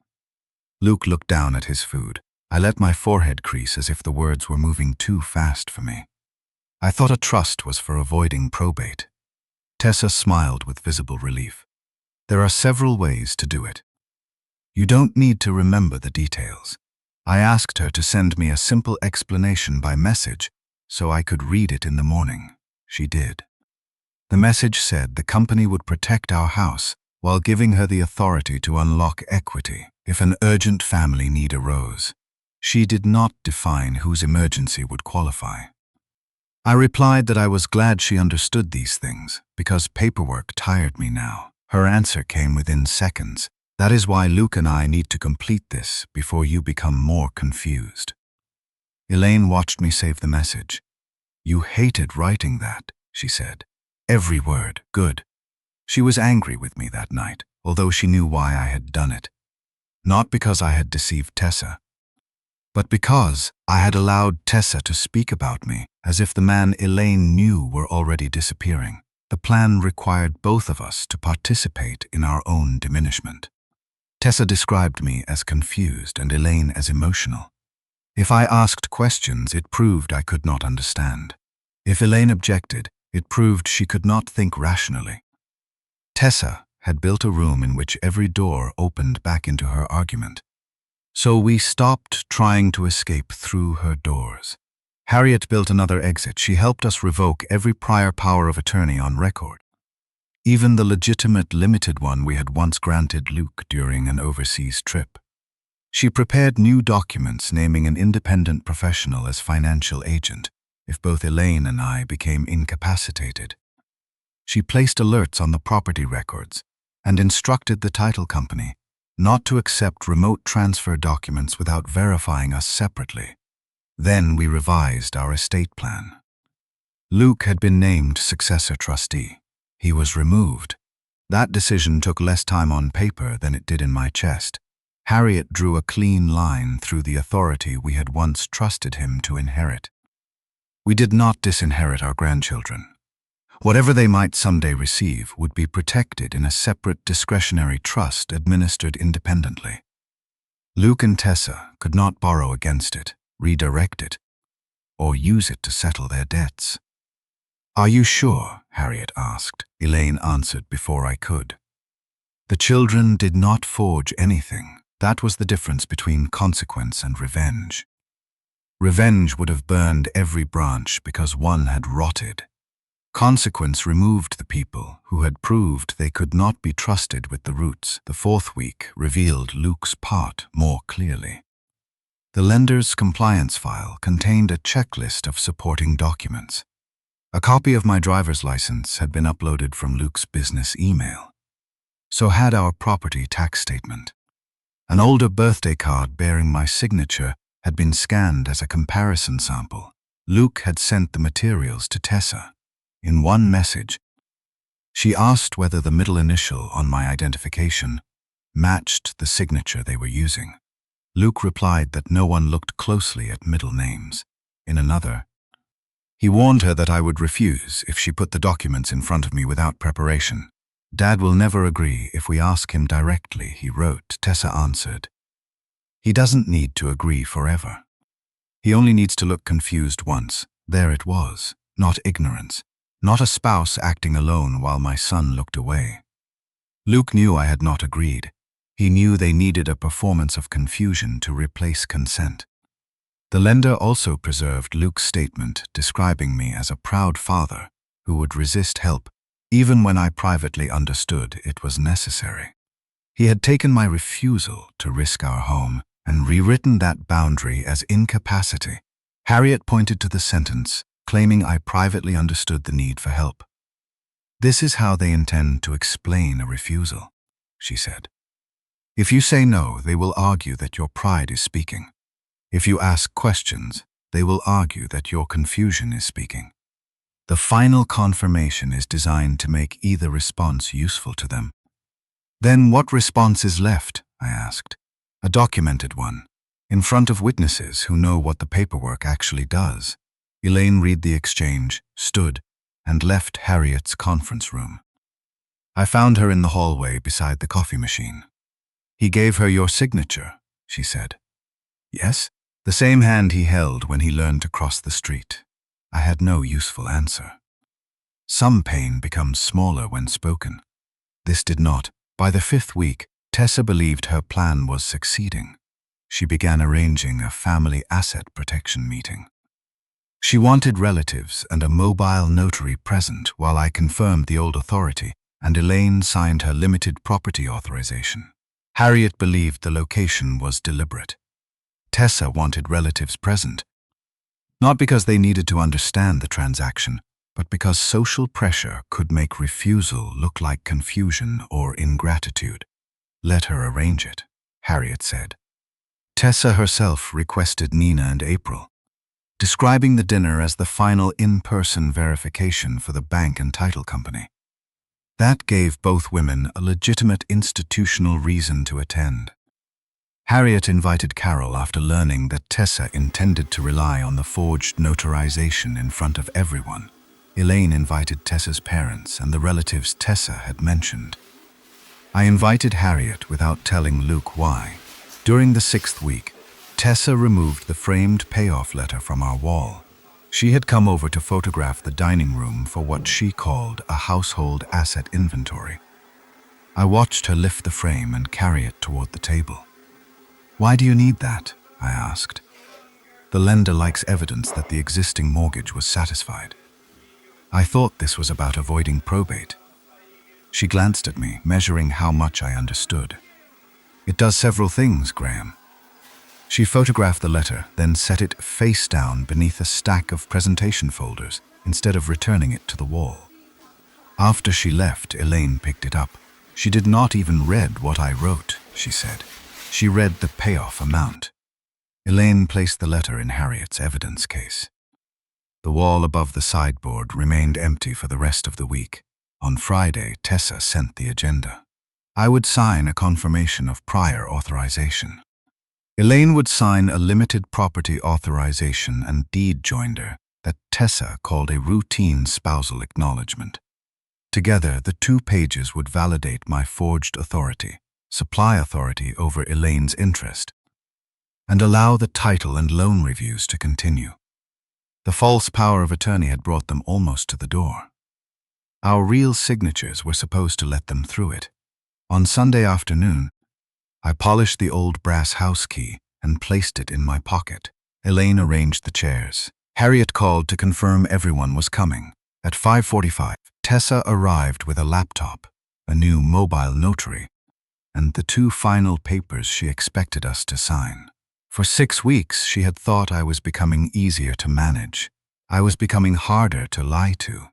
[SPEAKER 1] Luke looked down at his food. I let my forehead crease as if the words were moving too fast for me. I thought a trust was for avoiding probate. Tessa smiled with visible relief. There are several ways to do it. You don't need to remember the details. I asked her to send me a simple explanation by message so I could read it in the morning. She did. The message said the company would protect our house while giving her the authority to unlock equity if an urgent family need arose. She did not define whose emergency would qualify. I replied that I was glad she understood these things because paperwork tired me now. Her answer came within seconds. That is why Luke and I need to complete this before you become more confused. Elaine watched me save the message. You hated writing that, she said. Every word, good. She was angry with me that night, although she knew why I had done it. Not because I had deceived Tessa, but because I had allowed Tessa to speak about me as if the man Elaine knew were already disappearing. The plan required both of us to participate in our own diminishment. Tessa described me as confused and Elaine as emotional. If I asked questions, it proved I could not understand. If Elaine objected, it proved she could not think rationally. Tessa had built a room in which every door opened back into her argument. So we stopped trying to escape through her doors. Harriet built another exit. She helped us revoke every prior power of attorney on record. Even the legitimate limited one we had once granted Luke during an overseas trip. She prepared new documents naming an independent professional as financial agent if both Elaine and I became incapacitated. She placed alerts on the property records and instructed the title company not to accept remote transfer documents without verifying us separately. Then we revised our estate plan. Luke had been named successor trustee. He was removed. That decision took less time on paper than it did in my chest. Harriet drew a clean line through the authority we had once trusted him to inherit. We did not disinherit our grandchildren. Whatever they might someday receive would be protected in a separate discretionary trust administered independently. Luke and Tessa could not borrow against it, redirect it, or use it to settle their debts. Are you sure? Harriet asked. Elaine answered before I could. The children did not forge anything. That was the difference between consequence and revenge. Revenge would have burned every branch because one had rotted. Consequence removed the people who had proved they could not be trusted with the roots. The fourth week revealed Luke's part more clearly. The lender's compliance file contained a checklist of supporting documents. A copy of my driver's license had been uploaded from Luke's business email. So had our property tax statement. An older birthday card bearing my signature had been scanned as a comparison sample. Luke had sent the materials to Tessa. In one message, she asked whether the middle initial on my identification matched the signature they were using. Luke replied that no one looked closely at middle names. In another, he warned her that I would refuse if she put the documents in front of me without preparation. Dad will never agree if we ask him directly, he wrote. Tessa answered. He doesn't need to agree forever. He only needs to look confused once. There it was, not ignorance, not a spouse acting alone while my son looked away. Luke knew I had not agreed. He knew they needed a performance of confusion to replace consent. The lender also preserved Luke's statement describing me as a proud father who would resist help even when I privately understood it was necessary. He had taken my refusal to risk our home and rewritten that boundary as incapacity. Harriet pointed to the sentence, claiming I privately understood the need for help. "This is how they intend to explain a refusal," she said. "If you say no, they will argue that your pride is speaking. If you ask questions, they will argue that your confusion is speaking. The final confirmation is designed to make either response useful to them." "Then what response is left?" I asked. "A documented one, in front of witnesses who know what the paperwork actually does." Elaine read the exchange, stood, and left Harriet's conference room. I found her in the hallway beside the coffee machine. "He gave her your signature," she said. "Yes?" "The same hand he held when he learned to cross the street." I had no useful answer. Some pain becomes smaller when spoken. This did not. By the 5th week, Tessa believed her plan was succeeding. She began arranging a family asset protection meeting. She wanted relatives and a mobile notary present while I confirmed the old authority, and Elaine signed her limited property authorization. Harriet believed the location was deliberate. Tessa wanted relatives present, not because they needed to understand the transaction, but because social pressure could make refusal look like confusion or ingratitude. "Let her arrange it," Harriet said. Tessa herself requested Nina and April, describing the dinner as the final in-person verification for the bank and title company. That gave both women a legitimate institutional reason to attend. Harriet invited Carol after learning that Tessa intended to rely on the forged notarization in front of everyone. Elaine invited Tessa's parents and the relatives Tessa had mentioned. I invited Harriet without telling Luke why. During the 6th week, Tessa removed the framed payoff letter from our wall. She had come over to photograph the dining room for what she called a household asset inventory. I watched her lift the frame and carry it toward the table. "Why do you need that?" I asked. "The lender likes evidence that the existing mortgage was satisfied." I thought this was about avoiding probate. She glanced at me, measuring how much I understood. "It does several things, Graham." She photographed the letter, then set it face down beneath a stack of presentation folders instead of returning it to the wall. After she left, Elaine picked it up. "She did not even read what I wrote," she said. "She read the payoff amount." Elaine placed the letter in Harriet's evidence case. The wall above the sideboard remained empty for the rest of the week. On Friday, Tessa sent the agenda. I would sign a confirmation of prior authorization. Elaine would sign a limited property authorization and deed joinder that Tessa called a routine spousal acknowledgement. Together, the 2 pages would validate my forged authority, supply authority over Elaine's interest, and allow the title and loan reviews to continue. The false power of attorney had brought them almost to the door. Our real signatures were supposed to let them through it. On Sunday afternoon, I polished the old brass house key and placed it in my pocket. Elaine arranged the chairs. Harriet called to confirm everyone was coming. At 5:45, Tessa arrived with a laptop, a new mobile notary, and the 2 final papers she expected us to sign. For 6 weeks, she had thought I was becoming easier to manage. I was becoming harder to lie to.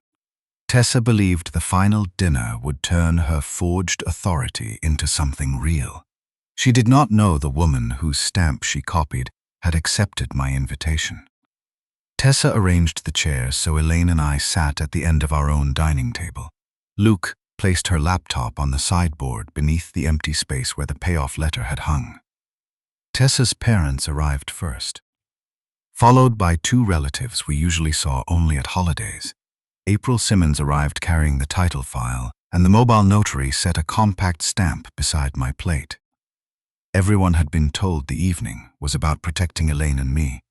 [SPEAKER 1] Tessa believed the final dinner would turn her forged authority into something real. She did not know the woman whose stamp she copied had accepted my invitation. Tessa arranged the chairs so Elaine and I sat at the end of our own dining table. Luke placed her laptop on the sideboard beneath the empty space where the payoff letter had hung. Tessa's parents arrived first, followed by 2 relatives we usually saw only at holidays. April Simmons arrived carrying the title file, and the mobile notary set a compact stamp beside my plate. Everyone had been told the evening was about protecting Elaine and me.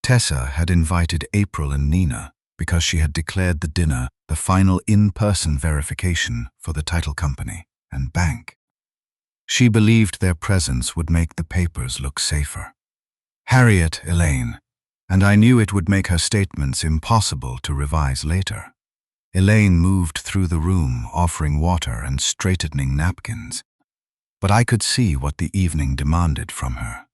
[SPEAKER 1] Tessa had invited April and Nina because she had declared the dinner the final in-person verification for the title company and bank. She believed their presence would make the papers look safer. Harriet, Elaine, and I knew it would make her statements impossible to revise later. Elaine moved through the room, offering water and straightening napkins, but I could see what the evening demanded from her.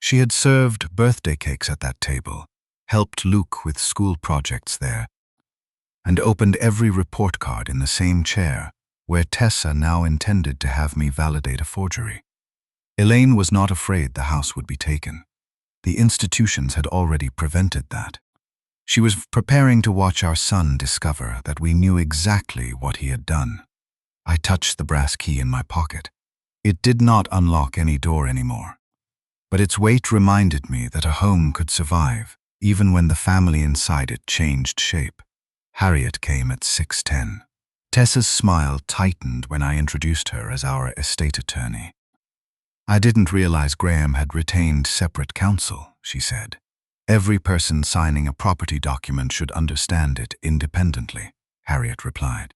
[SPEAKER 1] She had served birthday cakes at that table, helped Luke with school projects there, and opened every report card in the same chair where Tessa now intended to have me validate a forgery. Elaine was not afraid the house would be taken. The institutions had already prevented that. She was preparing to watch our son discover that we knew exactly what he had done. I touched the brass key in my pocket. It did not unlock any door anymore, but its weight reminded me that a home could survive, even when the family inside it changed shape. Harriet came at 6:10. Tessa's smile tightened when I introduced her as our estate attorney. I didn't realize Graham had retained separate counsel, she said. Every person signing a property document should understand it independently, Harriet replied.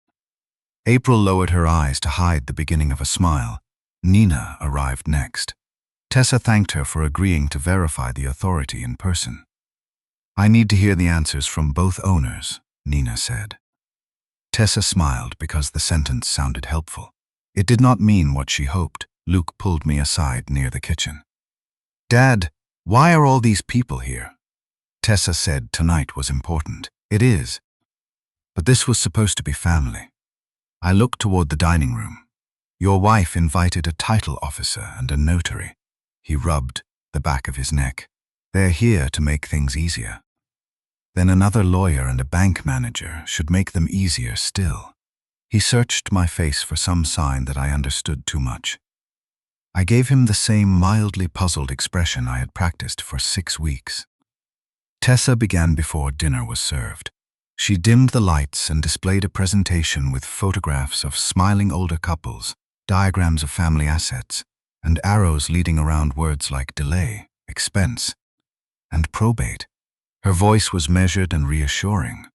[SPEAKER 1] April lowered her eyes to hide the beginning of a smile. Nina arrived next. Tessa thanked her for agreeing to verify the authority in person. I need to hear the answers from both owners, Nina said. Tessa smiled because the sentence sounded helpful. It did not mean what she hoped. Luke pulled me aside near the kitchen. Dad, why are all these people here? Tessa said tonight was important. It is. But this was supposed to be family. I looked toward the dining room. Your wife invited a title officer and a notary. He rubbed the back of his neck. They're here to make things easier. Then another lawyer and a bank manager should make them easier still. He searched my face for some sign that I understood too much. I gave him the same mildly puzzled expression I had practiced for 6 weeks. Tessa began before dinner was served. She dimmed the lights and displayed a presentation with photographs of smiling older couples, diagrams of family assets, and arrows leading around words like delay, expense, and probate. Her voice was measured and reassuring.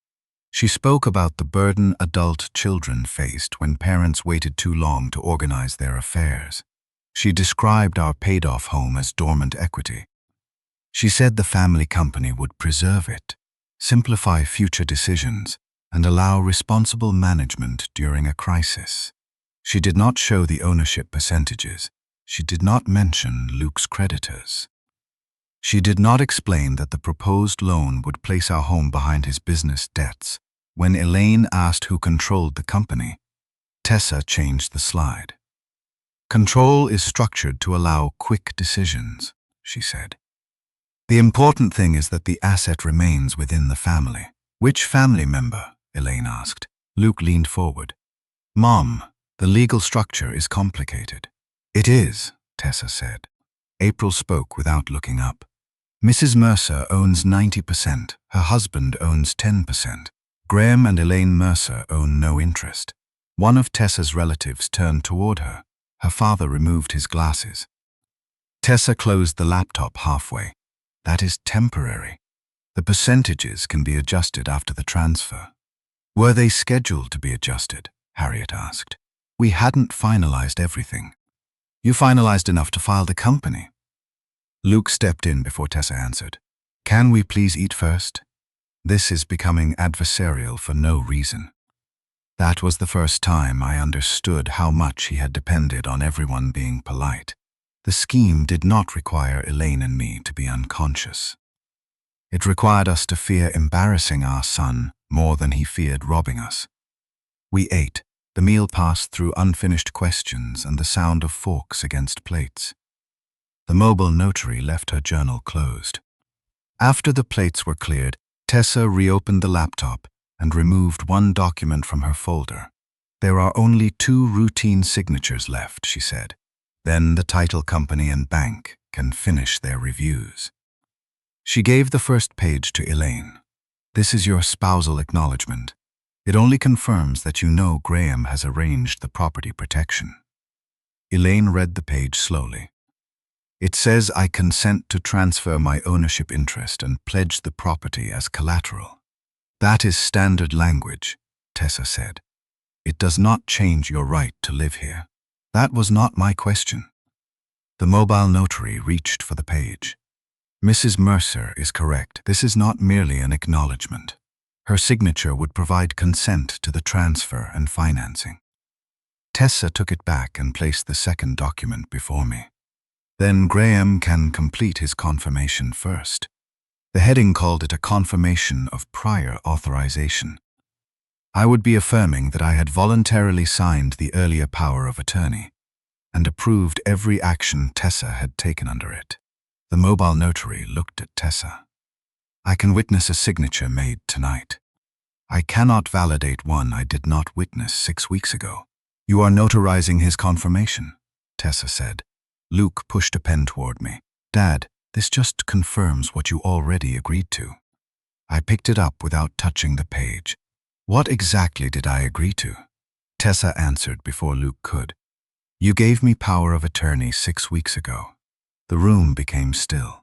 [SPEAKER 1] She spoke about the burden adult children faced when parents waited too long to organize their affairs. She described our paid-off home as dormant equity. She said the family company would preserve it, simplify future decisions, and allow responsible management during a crisis. She did not show the ownership percentages. She did not mention Luke's creditors. She did not explain that the proposed loan would place our home behind his business debts. When Elaine asked who controlled the company, Tessa changed the slide. Control is structured to allow quick decisions, she said. The important thing is that the asset remains within the family. Which family member? Elaine asked. Luke leaned forward. Mom, the legal structure is complicated. It is, Tessa said. April spoke without looking up. Mrs. Mercer owns 90%. Her husband owns 10%. Graham and Elaine Mercer own no interest. One of Tessa's relatives turned toward her. Her father removed his glasses. Tessa closed the laptop halfway. That is temporary. The percentages can be adjusted after the transfer. Were they scheduled to be adjusted? Harriet asked. We hadn't finalized everything. You finalized enough to file the company. Luke stepped in before Tessa answered. Can we please eat first? This is becoming adversarial for no reason. That was the first time I understood how much he had depended on everyone being polite. The scheme did not require Elaine and me to be unconscious. It required us to fear embarrassing our son more than he feared robbing us. We ate. The meal passed through unfinished questions and the sound of forks against plates. The mobile notary left her journal closed. After the plates were cleared, Tessa reopened the laptop and removed one document from her folder. There are only 2 routine signatures left, she said. Then the title company and bank can finish their reviews. She gave the first page to Elaine. This is your spousal acknowledgement. It only confirms that you know Graham has arranged the property protection. Elaine read the page slowly. It says I consent to transfer my ownership interest and pledge the property as collateral. That is standard language, Tessa said. It does not change your right to live here. That was not my question. The mobile notary reached for the page. Mrs. Mercer is correct. This is not merely an acknowledgement. Her signature would provide consent to the transfer and financing. Tessa took it back and placed the second document before me. Then Graham can complete his confirmation first. The heading called it a confirmation of prior authorization. I would be affirming that I had voluntarily signed the earlier power of attorney and approved every action Tessa had taken under it. The mobile notary looked at Tessa. I can witness a signature made tonight. I cannot validate one I did not witness 6 weeks ago. You are notarizing his confirmation, Tessa said. Luke pushed a pen toward me. Dad, this just confirms what you already agreed to. I picked it up without touching the page. What exactly did I agree to? Tessa answered before Luke could. You gave me power of attorney 6 weeks ago. The room became still.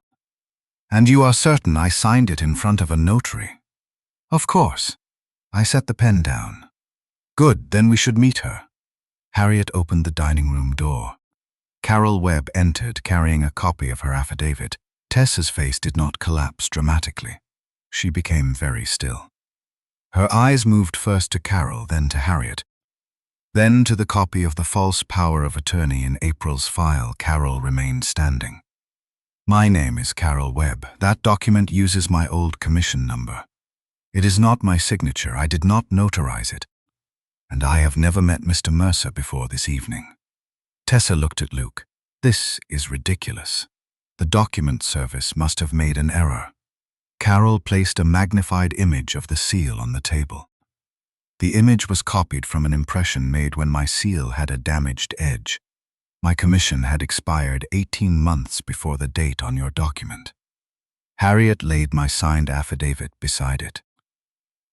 [SPEAKER 1] And you are certain I signed it in front of a notary? Of course. I set the pen down. Good, then we should meet her. Harriet opened the dining room door. Carol Webb entered carrying a copy of her affidavit. Tessa's face did not collapse dramatically. She became very still. Her eyes moved first to Carol, then to Harriet. Then to the copy of the false power of attorney in April's file. Carol remained standing. My name is Carol Webb. That document uses my old commission number. It is not my signature. I did not notarize it. And I have never met Mr. Mercer before this evening. Tessa looked at Luke. This is ridiculous. The document service must have made an error. Carol placed a magnified image of the seal on the table. The image was copied from an impression made when my seal had a damaged edge. My commission had expired 18 months before the date on your document. Harriet laid my signed affidavit beside it.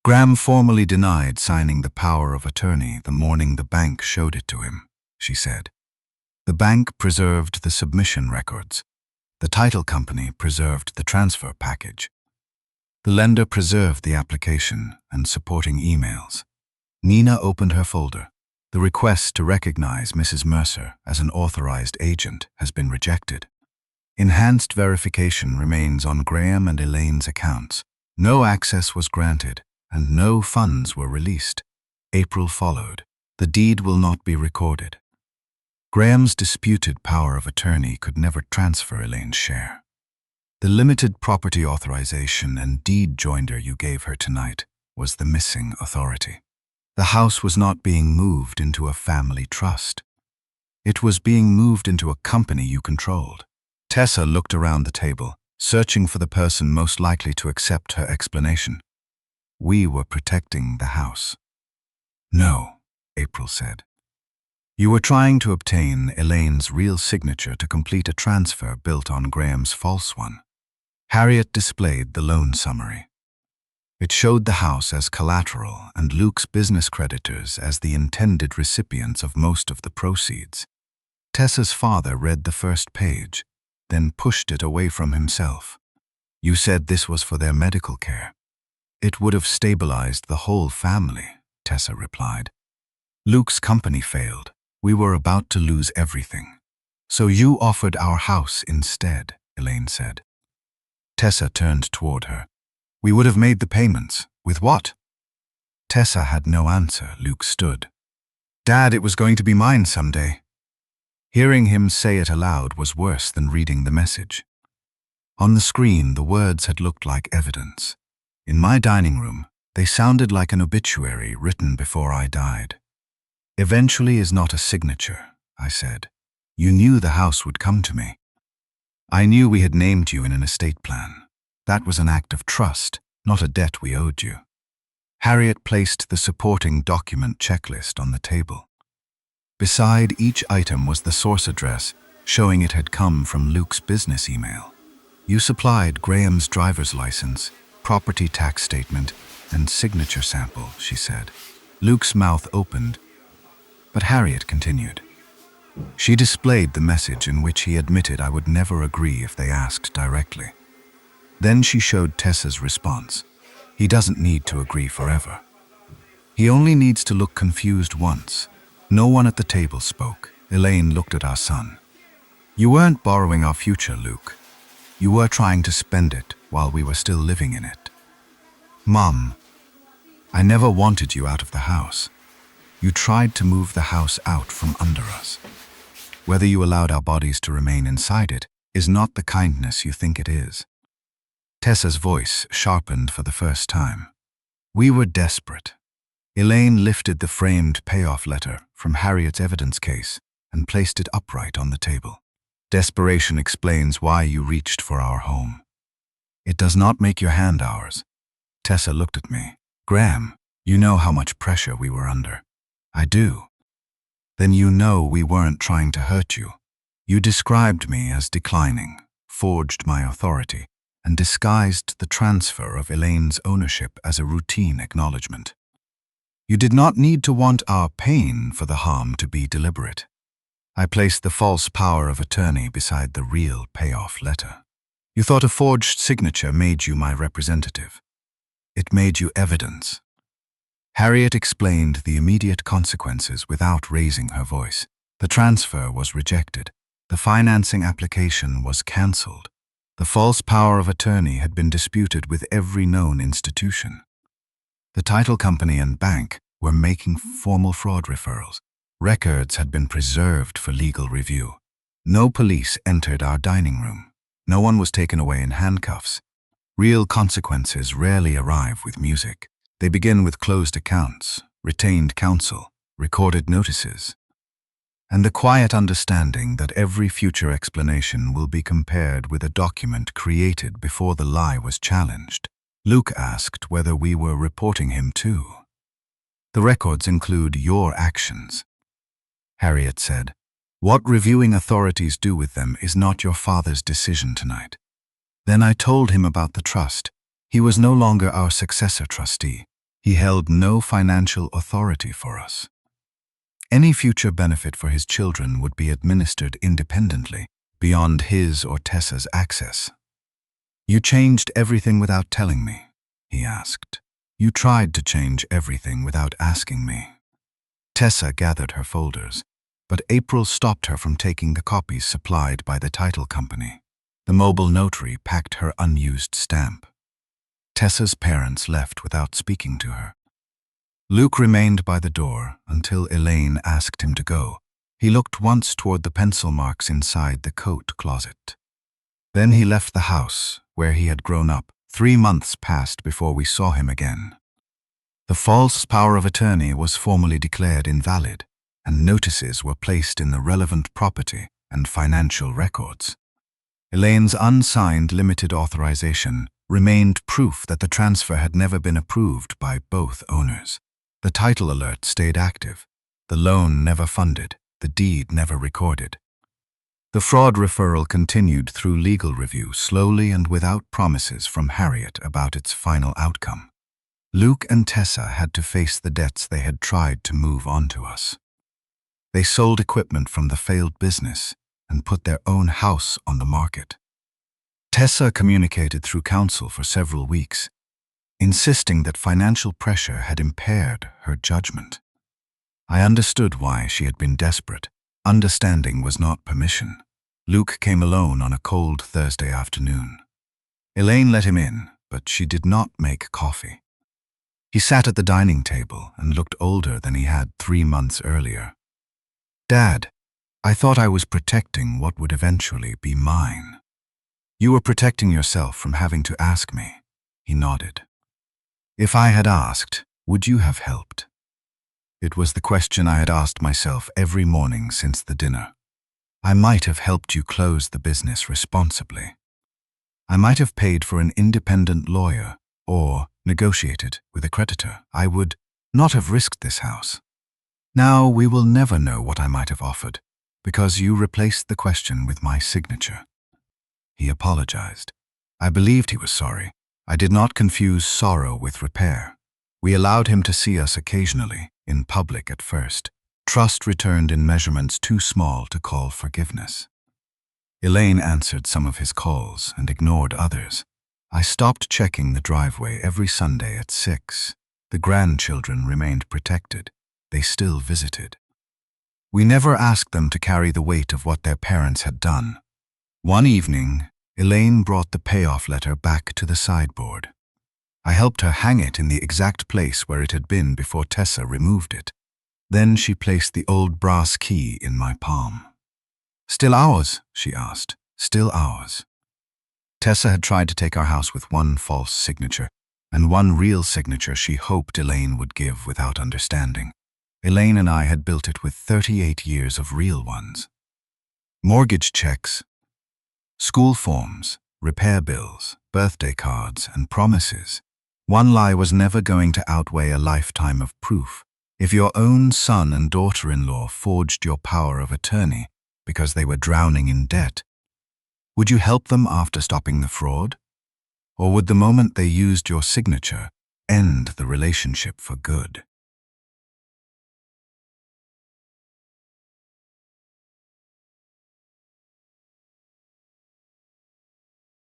[SPEAKER 1] Graham formally denied signing the power of attorney the morning the bank showed it to him, she said. The bank preserved the submission records. The title company preserved the transfer package. The lender preserved the application and supporting emails. Nina opened her folder. The request to recognize Mrs. Mercer as an authorized agent has been rejected. Enhanced verification remains on Graham and Elaine's accounts. No access was granted, and no funds were released. April followed. The deed will not be recorded. Graham's disputed power of attorney could never transfer Elaine's share. The limited property authorization and deed joinder you gave her tonight was the missing authority. The house was not being moved into a family trust. It was being moved into a company you controlled. Tessa looked around the table, searching for the person most likely to accept her explanation. We were protecting the house. No, April said. You were trying to obtain Elaine's real signature to complete a transfer built on Graham's false one. Harriet displayed the loan summary. It showed the house as collateral and Luke's business creditors as the intended recipients of most of the proceeds. Tessa's father read the first page, then pushed it away from himself. You said this was for their medical care. It would have stabilized the whole family, Tessa replied. Luke's company failed. We were about to lose everything. So you offered our house instead, Elaine said. Tessa turned toward her. We would have made the payments. With what? Tessa had no answer. Luke stood. Dad, it was going to be mine someday. Hearing him say it aloud was worse than reading the message. On the screen, the words had looked like evidence. In my dining room, they sounded like an obituary written before I died. Eventually is not a signature, I said. You knew the house would come to me. I knew we had named you in an estate plan. That was an act of trust, not a debt we owed you. Harriet placed the supporting document checklist on the table. Beside each item was the source address, showing it had come from Luke's business email. You supplied Graham's driver's license, property tax statement, and signature sample, she said. Luke's mouth opened, but Harriet continued. She displayed the message in which he admitted I would never agree if they asked directly. Then she showed Tessa's response. He doesn't need to agree forever. He only needs to look confused once. No one at the table spoke. Elaine looked at our son. You weren't borrowing our future, Luke. You were trying to spend it while we were still living in it. Mom, I never wanted you out of the house. You tried to move the house out from under us. Whether you allowed our bodies to remain inside it is not the kindness you think it is." Tessa's voice sharpened for the first time. We were desperate. Elaine lifted the framed payoff letter from Harriet's evidence case and placed it upright on the table. "Desperation explains why you reached for our home. It does not make your hand ours." Tessa looked at me. "Graham, you know how much pressure we were under." "I do." "Then you know we weren't trying to hurt you. You described me as declining, forged my authority, and disguised the transfer of Elaine's ownership as a routine acknowledgement. You did not need to want our pain for the harm to be deliberate. I placed the false power of attorney beside the real payoff letter. You thought a forged signature made you my representative. It made you evidence." Harriet explained the immediate consequences without raising her voice. The transfer was rejected. The financing application was cancelled. The false power of attorney had been disputed with every known institution. The title company and bank were making formal fraud referrals. Records had been preserved for legal review. No police entered our dining room. No one was taken away in handcuffs. Real consequences rarely arrive with music. They begin with closed accounts, retained counsel, recorded notices, and the quiet understanding that every future explanation will be compared with a document created before the lie was challenged. Luke asked whether we were reporting him too. "The records include your actions." Harriet said, "What reviewing authorities do with them is not your father's decision tonight." Then I told him about the trust. He was no longer our successor trustee. He held no financial authority for us. Any future benefit for his children would be administered independently, beyond his or Tessa's access. "You changed everything without telling me?" he asked. "You tried to change everything without asking me." Tessa gathered her folders, but April stopped her from taking the copies supplied by the title company. The mobile notary packed her unused stamp. Tessa's parents left without speaking to her. Luke remained by the door until Elaine asked him to go. He looked once toward the pencil marks inside the coat closet. Then he left the house, where he had grown up. 3 months passed before we saw him again. The false power of attorney was formally declared invalid, and notices were placed in the relevant property and financial records. Elaine's unsigned limited authorization remained proof that the transfer had never been approved by both owners. The title alert stayed active. The loan never funded, the deed never recorded. The fraud referral continued through legal review, slowly and without promises from Harriet about its final outcome. Luke and Tessa had to face the debts they had tried to move onto us. They sold equipment from the failed business and put their own house on the market. Tessa communicated through counsel for several weeks, insisting that financial pressure had impaired her judgment. I understood why she had been desperate. Understanding was not permission. Luke came alone on a cold Thursday afternoon. Elaine let him in, but she did not make coffee. He sat at the dining table and looked older than he had 3 months earlier. "Dad, I thought I was protecting what would eventually be mine." "You were protecting yourself from having to ask me," he nodded. "If I had asked, would you have helped?" It was the question I had asked myself every morning since the dinner. I might have helped you close the business responsibly. I might have paid for an independent lawyer or negotiated with a creditor. I would not have risked this house. Now we will never know what I might have offered, because you replaced the question with my signature. He apologized. I believed he was sorry. I did not confuse sorrow with repair. We allowed him to see us occasionally, in public at first. Trust returned in measurements too small to call forgiveness. Elaine answered some of his calls and ignored others. I stopped checking the driveway every Sunday at 6. The grandchildren remained protected. They still visited. We never asked them to carry the weight of what their parents had done. One evening, Elaine brought the payoff letter back to the sideboard. I helped her hang it in the exact place where it had been before Tessa removed it. Then she placed the old brass key in my palm. Still ours? She asked. Still ours. Tessa had tried to take our house with one false signature, and one real signature she hoped Elaine would give without understanding. Elaine and I had built it with 38 years of real ones. Mortgage checks, school forms, repair bills, birthday cards, and promises. One lie was never going to outweigh a lifetime of proof. If your own son and daughter-in-law forged your power of attorney because they were drowning in debt, would you help them after stopping the fraud? Or would the moment they used your signature end the relationship for good?